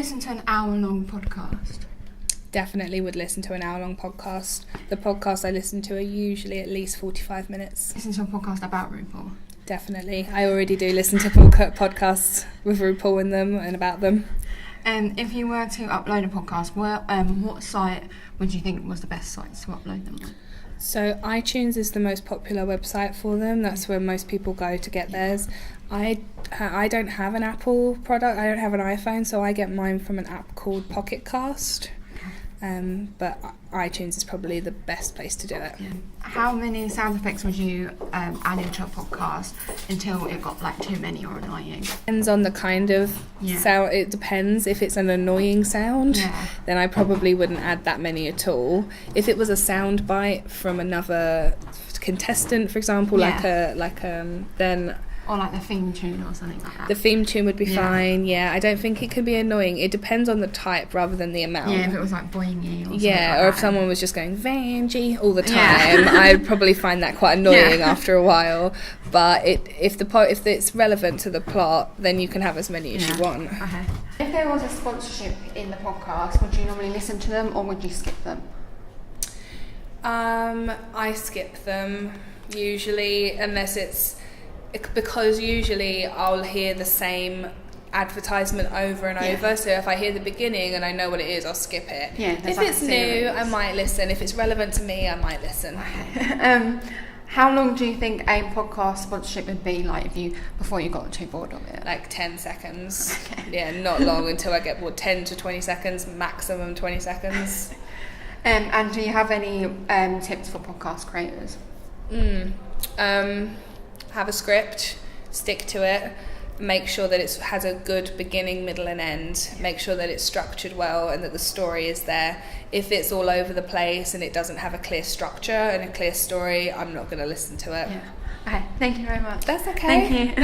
Listen to an hour-long podcast. Definitely would listen to an hour-long podcast. The podcasts I listen to are usually at least 45 minutes. Listen to a podcast about RuPaul. Definitely. I already do listen to podcasts with RuPaul in them and about them. And if you were to upload a podcast, what site would you think was the best site to upload them on? So iTunes is the most popular website for them. That's where most people go to get theirs. I don't have an Apple product. I don't have an iPhone, so I get mine from an app called Pocket Cast. But iTunes is probably the best place to do it. Yeah. How many sound effects would you add into a podcast until it got like too many or annoying? Depends on the kind of sound. It depends. If it's an annoying sound, then I probably wouldn't add that many at all. If it was a sound bite from another contestant, for example, then. Or like the theme tune or something like that. The theme tune would be fine, I don't think it could be annoying. It depends on the type rather than the amount. Yeah, if it was like boingy or something or if someone was just going Vanjie all the time, I'd probably find that quite annoying after a while. But if it's relevant to the plot, then you can have as many as you want. Okay. If there was a sponsorship in the podcast, would you normally listen to them or would you skip them? I skip them usually, unless it's... Because usually I'll hear the same advertisement over and over, so if I hear the beginning and I know what it is, I'll skip it. If it's new, I might listen. If it's relevant to me, I might listen. How long do you think a podcast sponsorship would be like before you got too bored of it? Like 10 seconds. Yeah, not long until I get bored. 10 to 20 seconds, maximum 20 seconds. And do you have any tips for podcast creators? Have a script, stick to it, make sure that it has a good beginning, middle and end, make sure that it's structured well and that the story is there. If it's all over the place and it doesn't have a clear structure and a clear story, I'm not going to listen to it. Okay, thank you very much. That's okay. Thank you.